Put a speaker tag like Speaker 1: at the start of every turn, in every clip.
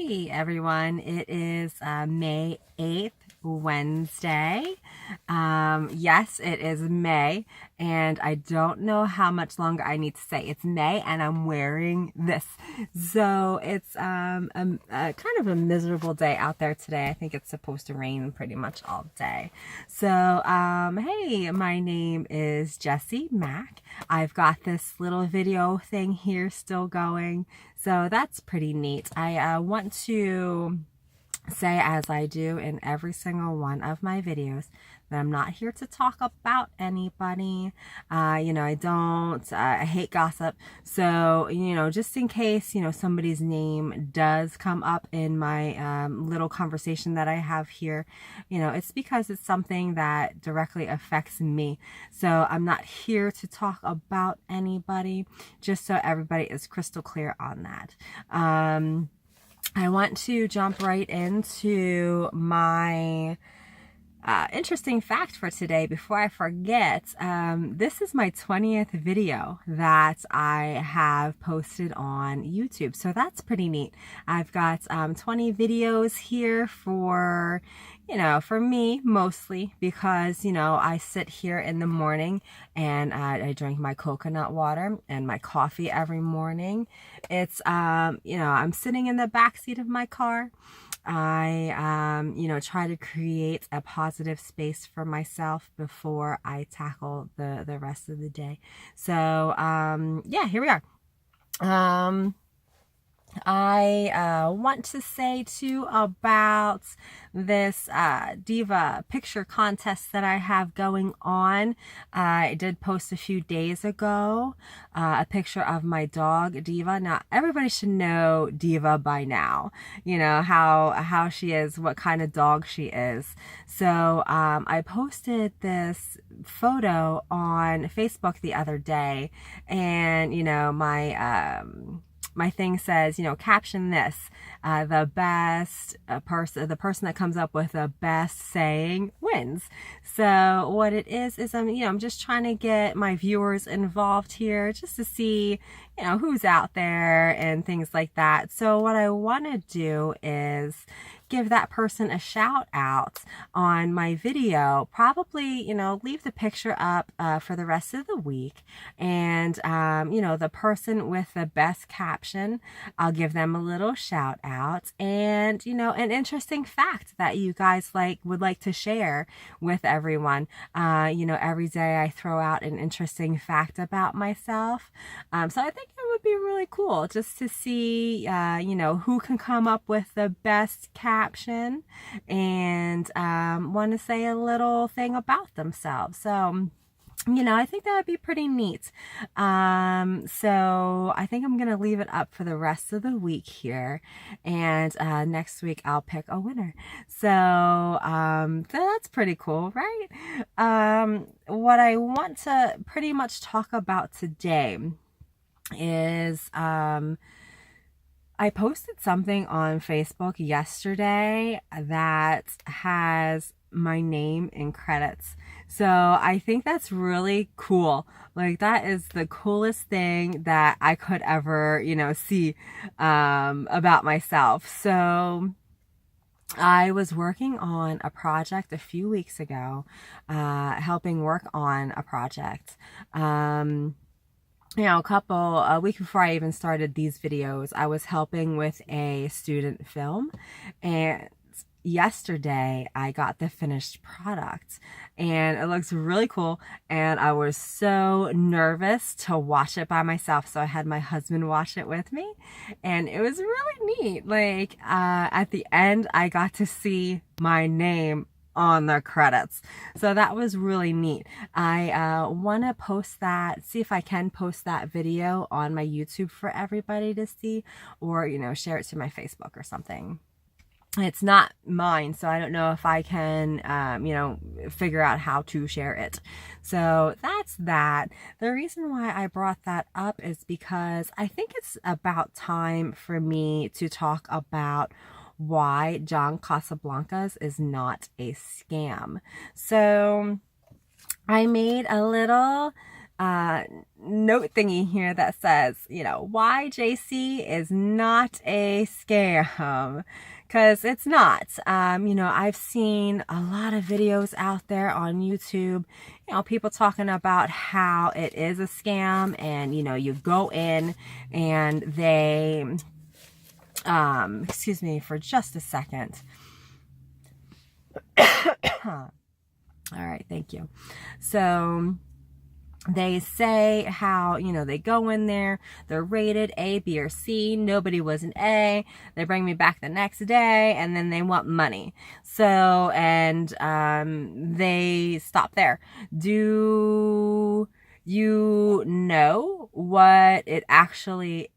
Speaker 1: Hey everyone, it is May 8th, Wednesday. Yes, it is May, and I don't know how much longer I need to say. It's May, and I'm wearing this. So it's a kind of a miserable day out there today. I think it's supposed to rain pretty much all day. So, hey, my name is Jessie Mack. I've got this little video thing here still going. So that's pretty neat. I want to say, as I do in every single one of my videos, that I'm not here to talk about anybody. I hate gossip. So, just in case, somebody's name does come up in my little conversation that I have here, it's because it's something that directly affects me. So I'm not here to talk about anybody, just so everybody is crystal clear on that. I want to jump right into my interesting fact for today before I forget. This is my 20th video that I have posted on YouTube, so that's pretty neat. I've got 20 videos here for me mostly because, I sit here in the morning and I drink my coconut water and my coffee every morning. It's, I'm sitting in the back seat of my car. I, try to create a positive space for myself before I tackle the rest of the day. So, yeah, here we are. I want to say too about this Diva picture contest that I have going on. I did post a few days ago a picture of my dog Diva. Now everybody should know Diva by now, how she is, what kind of dog she is. So I posted this photo on Facebook the other day, and my thing says, caption this, the person that comes up with the best saying wins. So what it is I'm just trying to get my viewers involved here just to see, who's out there and things like that. So what I want to do is give that person a shout out on my video. Probably, leave the picture up for the rest of the week. And, the person with the best caption, I'll give them a little shout out. And, an interesting fact that you guys would like to share with everyone. Every day I throw out an interesting fact about myself. So I think it would be really cool just to see, who can come up with the best caption and want to say a little thing about themselves. So, I think that would be pretty neat. So I think I'm going to leave it up for the rest of the week here. And next week I'll pick a winner. So that's pretty cool, right? What I want to pretty much talk about today is I posted something on Facebook yesterday that has my name in credits. So I think that's really cool. That is the coolest thing that I could ever, see about myself. So I was working on a project a few weeks ago, helping work on a project. A week before I even started these videos, I was helping with a student film, and yesterday I got the finished product and it looks really cool, and I was so nervous to watch it by myself, so I had my husband watch it with me, and it was really neat. At the end I got to see my name on the credits. So that was really neat. I want to post that, see if I can post that video on my YouTube for everybody to see, or, share it to my Facebook or something. It's not mine, so I don't know if I can, figure out how to share it. So that's that. The reason why I brought that up is because I think it's about time for me to talk about why John Casablancas is not a scam. So I made a little note thingy here that says, why JC is not a scam. Because it's not. I've seen a lot of videos out there on YouTube, people talking about how it is a scam, and, you go in and they, excuse me for just a second. All right, thank you. So they say how, they go in there, they're rated A, B, or C. Nobody was an A. They bring me back the next day, and then they want money. So, and they stop there. Do you know what it actually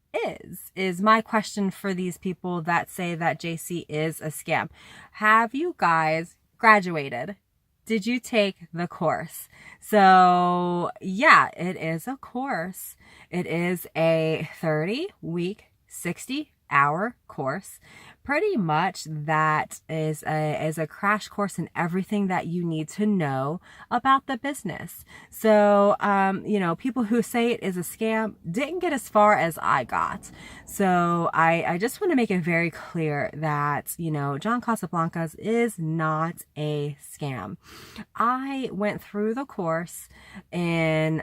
Speaker 1: is my question for these people that say that JC is a scam. Have you guys graduated? Did you take the course? So yeah, it is a course. It is a 30-week, 60-hour course. Pretty much that is a crash course in everything that you need to know about the business. So, people who say it is a scam didn't get as far as I got. So I just want to make it very clear that, John Casablancas is not a scam. I went through the course in,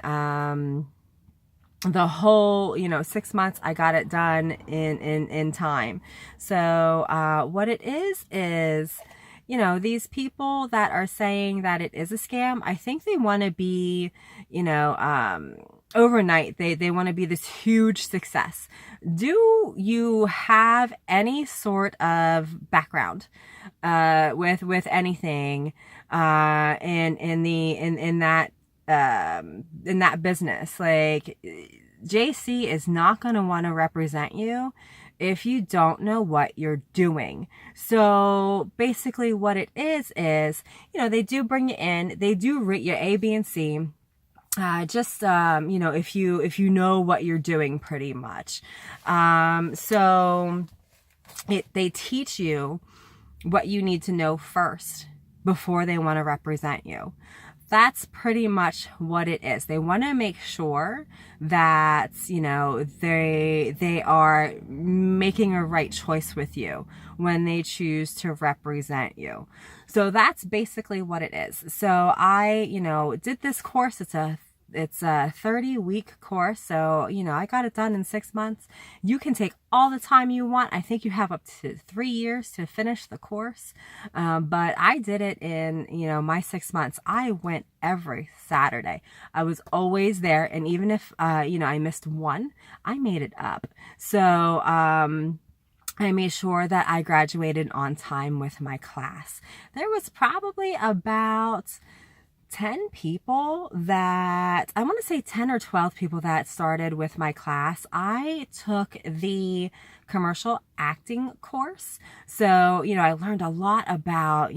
Speaker 1: the whole 6 months. I got it done in time. So what it is these people that are saying that it is a scam, I think they want to be overnight they want to be this huge success. Do you have any sort of background with anything in that business? Like, JC is not going to want to represent you if you don't know what you're doing. So basically what it is, they do bring you in, they do rate your A, B, and C. If you know what you're doing pretty much. So they teach you what you need to know first before they want to represent you. That's pretty much what it is. They want to make sure that, they are making a right choice with you when they choose to represent you. So that's basically what it is. So I, did this course. It's a 30-week course. So, I got it done in 6 months. You can take all the time you want. I think you have up to 3 years to finish the course. But I did it in, my 6 months. I went every Saturday. I was always there. And even if, I missed one, I made it up. So, I made sure that I graduated on time with my class. There was probably about 10 people that, I want to say 10 or 12 people that started with my class. I took the commercial acting course. So, I learned a lot about,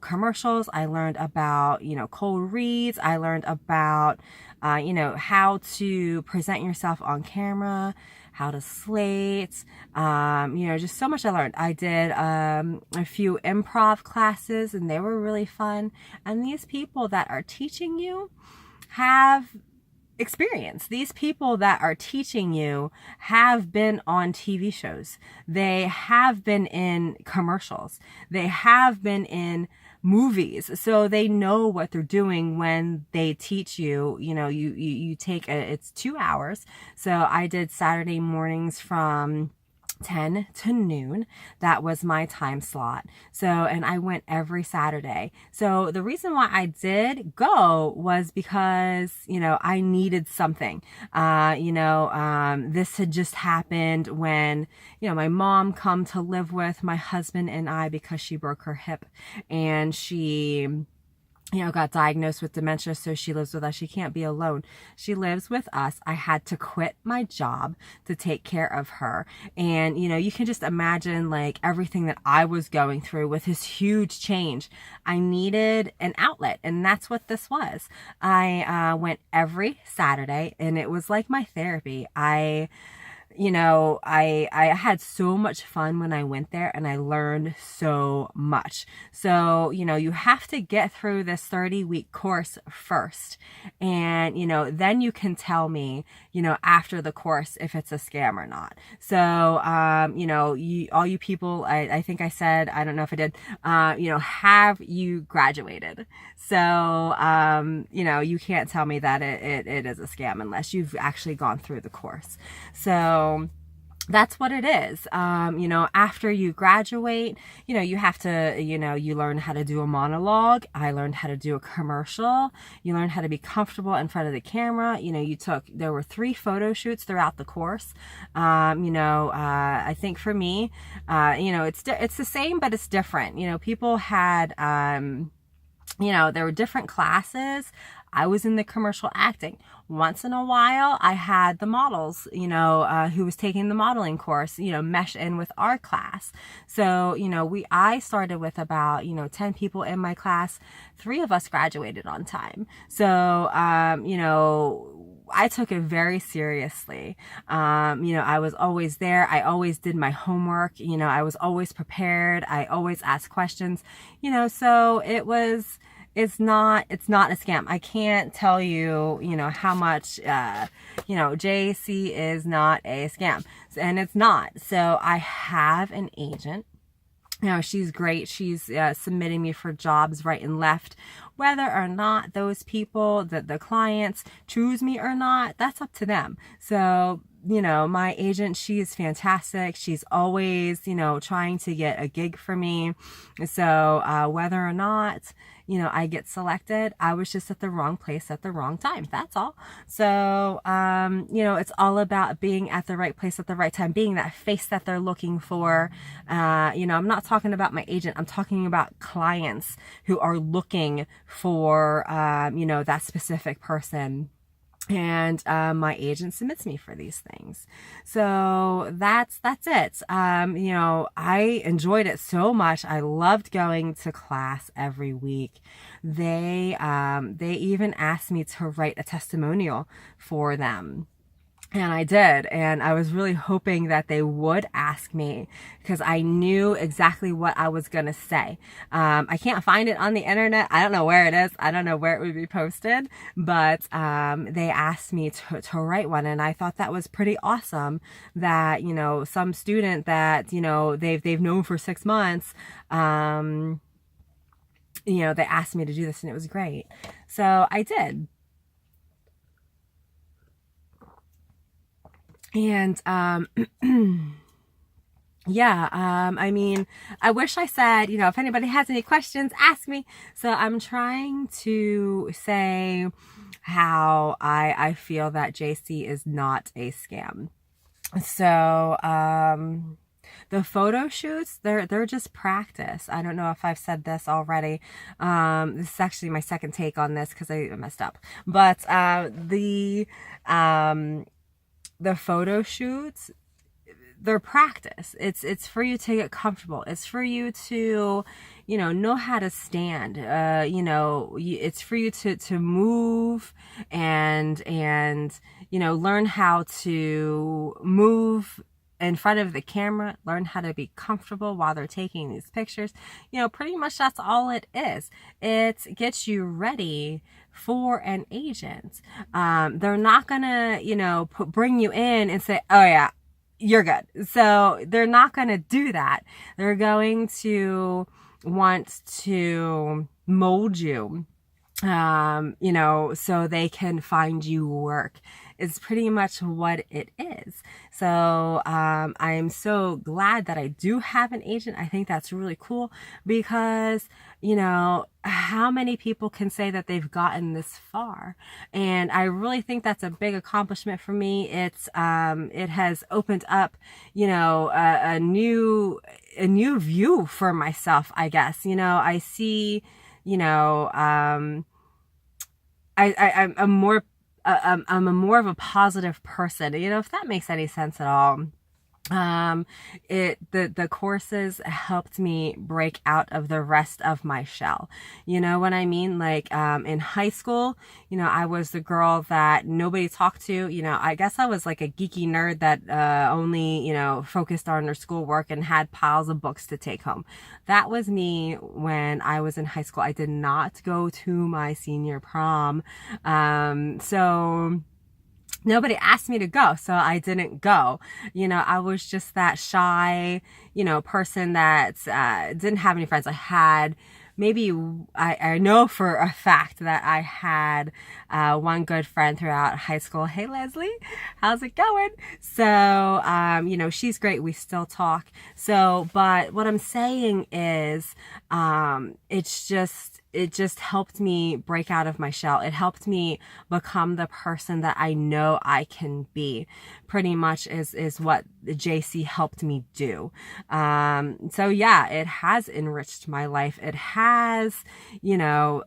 Speaker 1: commercials. I learned about, cold reads. I learned about, how to present yourself on camera, how to slate, just so much I learned. I did a few improv classes, and they were really fun. And these people that are teaching you have experience. These people that are teaching you have been on TV shows. They have been in commercials. They have been in movies. So they know what they're doing when they teach you. You take it's 2 hours. So I did Saturday mornings from 10 to noon. That was my time slot. So, and I went every Saturday. So the reason why I did go was because, I needed something. This had just happened when, my mom come to live with my husband and I because she broke her hip, and she got diagnosed with dementia, so she lives with us. She can't be alone. She lives with us. I had to quit my job to take care of her. And, you can just imagine like everything that I was going through with this huge change. I needed an outlet, and that's what this was. I went every Saturday, and it was like my therapy. you know, I had so much fun when I went there, and I learned so much. So, you know, you have to get through this 30-week course first. And, you know, then you can tell me, you know, after the course if it's a scam or not. So, you know, all you people, I think I said, I don't know if I did, you know, have you graduated? So, you know, you can't tell me that it is a scam unless you've actually gone through the course. So that's what it is. You know, after you graduate, you know, you have to, you know, you learn how to do a monologue. I learned how to do a commercial. You learn how to be comfortable in front of the camera. You know, there were 3 photo shoots throughout the course. You know, I think for me, you know, it's the same, but it's different. You know, people had, you know, there were different classes. I was in the commercial acting. Once in a while, I had the models, you know, who was taking the modeling course, you know, mesh in with our class. So, you know, I started with about, you know, 10 people in my class. 3 of us graduated on time. So, you know, I took it very seriously. You know, I was always there. I always did my homework. You know, I was always prepared. I always asked questions, you know, so it's not a scam. I can't tell you, you know, how much, you know, JC is not a scam, and it's not. So I have an agent. You know, she's great. She's submitting me for jobs right and left. Whether or not those people, the clients, choose me or not, that's up to them. So, you know, my agent, she is fantastic. She's always, you know, trying to get a gig for me. So whether or not, you know, I get selected, I was just at the wrong place at the wrong time. That's all. So, you know, it's all about being at the right place at the right time, being that face that they're looking for. You know, I'm not talking about my agent. I'm talking about clients who are looking for, you know, that specific person. And my agent submits me for these things. So that's it. You know, I enjoyed it so much. I loved going to class every week. They even asked me to write a testimonial for them. And I did, and I was really hoping that they would ask me because I knew exactly what I was going to say. I can't find it on the internet. I don't know where it is. I don't know where it would be posted, but they asked me to write one, and I thought that was pretty awesome that, you know, some student that, you know, they've known for 6 months, you know, they asked me to do this, and it was great. So I did. And, yeah, I mean, I wish I said, you know, if anybody has any questions, ask me. So I'm trying to say how I feel that JC is not a scam. So, the photo shoots, they're just practice. I don't know if I've said this already. This is actually my second take on this because I messed up. But, the photo shoots, they're practice. It's for you to get comfortable. It's for you to, you know how to stand. You know, it's for you to move and, you know, learn how to move in front of the camera, learn how to be comfortable while they're taking these pictures. You know, pretty much that's all it is. It gets you ready for an agent. They're not gonna, you know, bring you in and say, oh yeah, you're good. So they're not gonna do that. They're going to want to mold you, you know, so they can find you work. It's pretty much what it is. So I am so glad that I do have an agent. I think that's really cool because, you know, how many people can say that they've gotten this far? And I really think that's a big accomplishment for me. It's it has opened up, you know, a new view for myself, I guess. You know, I see, you know, I'm more of a positive person, you know, if that makes any sense at all. um the courses helped me break out of the rest of my shell. You know what I mean? Like in high school, you know, I was the girl that nobody talked to. You know, I guess I was like a geeky nerd that only, you know, focused on her schoolwork and had piles of books to take home. That was me when I was in high school. I did not go to my senior prom. So nobody asked me to go, so I didn't go. You know, I was just that shy, you know, person that didn't have any friends. I had maybe, I know for a fact that I had one good friend throughout high school. Hey, Leslie, how's it going? So, you know, she's great. We still talk. So, but what I'm saying is, it just helped me break out of my shell. It helped me become the person that I know I can be. Pretty much is what the JC helped me do. So yeah, it has enriched my life. It has, you know,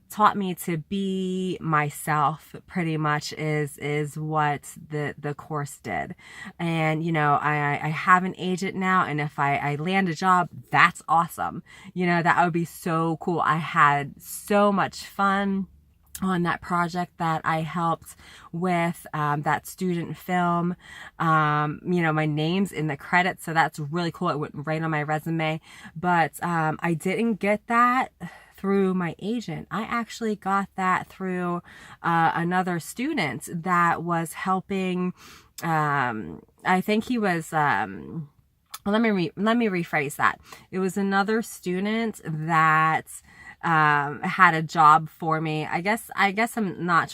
Speaker 1: taught me to be myself. Pretty much is what the course did. And you know, I have an agent now, and if I land a job, that's awesome. You know, that would be so cool. I had so much fun on that project that I helped with, that student film. You know, my name's in the credits, so that's really cool. It went right on my resume. But I didn't get that through my agent. I actually got that through another student that was helping. I think he was. Let me rephrase that. It was another student that had a job for me. I guess I'm not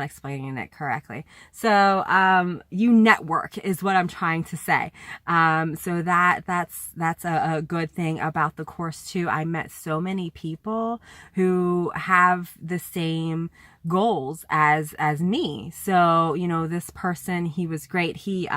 Speaker 1: explaining it correctly. So you network is what I'm trying to say. So that's a good thing about the course too. I met so many people who have the same goals as me. So, you know, this person, he was great. He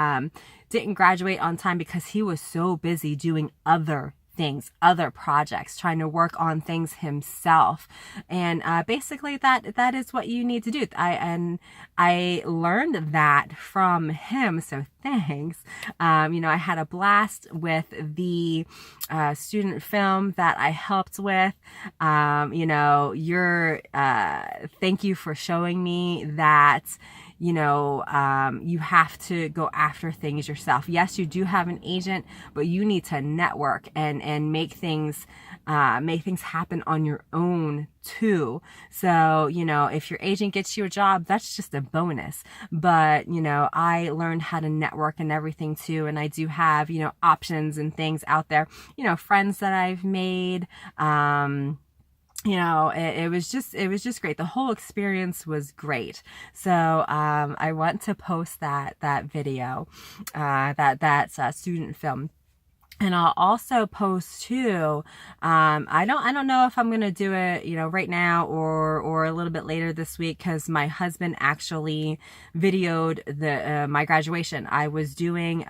Speaker 1: didn't graduate on time because he was so busy doing other things, other projects, trying to work on things himself. And basically that is what you need to do. I learned that from him, so thanks. You know, I had a blast with the student film that I helped with. You know, thank you for showing me that, you know, you have to go after things yourself. Yes, you do have an agent, but you need to network and make things happen on your own too. So, you know, if your agent gets you a job, that's just a bonus. But, you know, I learned how to network and everything too. And I do have, you know, options and things out there, you know, friends that I've made, you know, it was just great. The whole experience was great. So, I want to post that video, that student film. And I'll also post too. I don't know if I'm gonna do it, you know, right now or a little bit later this week, because my husband actually videoed my graduation. I was doing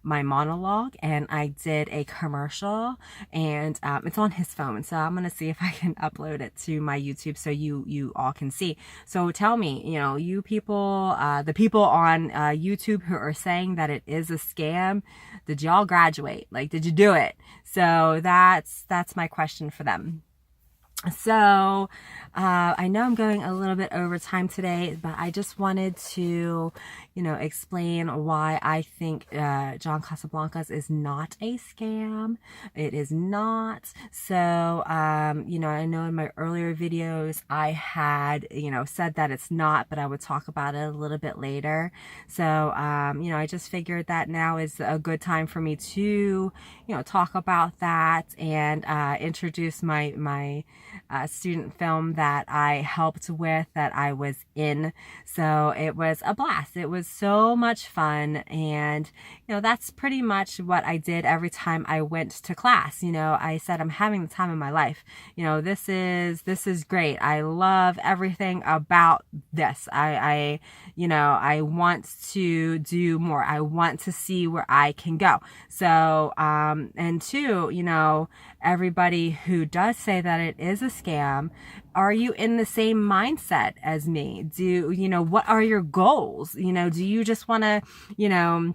Speaker 1: my monologue, and I did a commercial, and it's on his phone. So I'm gonna see if I can upload it to my YouTube so you all can see. So tell me, you know, you people, the people on YouTube who are saying that it is a scam, did y'all graduate? Like, did you do it? So that's my question for them. So I know I'm going a little bit over time today, but I just wanted to, you know, explain why I think John Casablancas is not a scam. It is not. So, you know, I know in my earlier videos I had, you know, said that it's not, but I would talk about it a little bit later. So, you know, I just figured that now is a good time for me to, you know, talk about that and introduce my student film that I helped with, that I was in. So it was a blast. It was so much fun. And, you know, that's pretty much what I did every time I went to class. You know, I said, I'm having the time of my life. You know, this is great. I love everything about this. You know, I want to do more. I want to see where I can go. So, and two, you know, everybody who does say that it is a scam, are you in the same mindset as me? You know, what are your goals? You know, do you just want to, you know,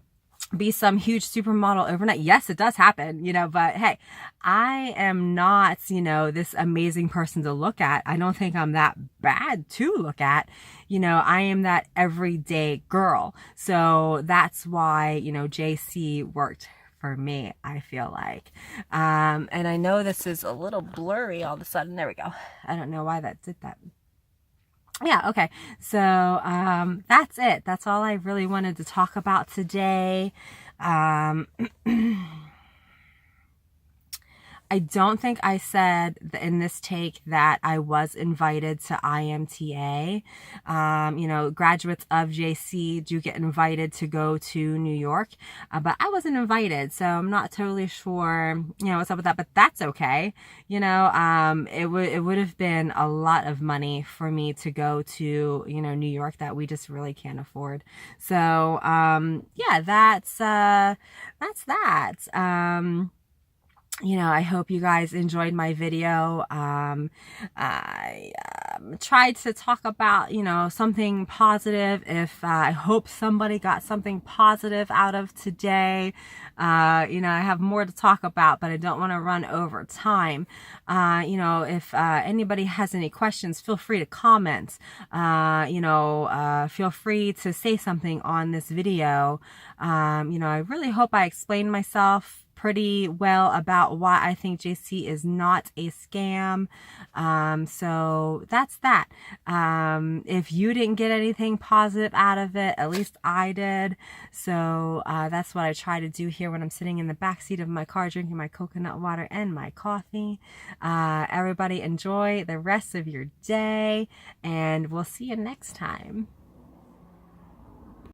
Speaker 1: be some huge supermodel overnight. Yes, it does happen, you know, but hey, I am not, you know, this amazing person to look at. I don't think I'm that bad to look at. You know, I am that everyday girl. So that's why, you know, JC worked for me, I feel like. And I know this is a little blurry all of a sudden. There we go. I don't know why that did that. Yeah, okay. So that's it. That's all I really wanted to talk about today. I don't think I said in this take that I was invited to IMTA. You know, graduates of JC do get invited to go to New York, but I wasn't invited, so I'm not totally sure, you know, what's up with that, but that's okay. You know, it would have been a lot of money for me to go to, you know, New York that we just really can't afford. So, yeah, that's that. You know, I hope you guys enjoyed my video. I tried to talk about, you know, something positive. If I hope somebody got something positive out of today. You know, I have more to talk about, but I don't want to run over time. You know, if anybody has any questions, feel free to comment. You know, feel free to say something on this video. You know, I really hope I explained myself pretty well about why I think JC is not a scam. So that's that. If you didn't get anything positive out of it, at least I did. So that's what I try to do here when I'm sitting in the backseat of my car drinking my coconut water and my coffee. Everybody enjoy the rest of your day, and we'll see you next time.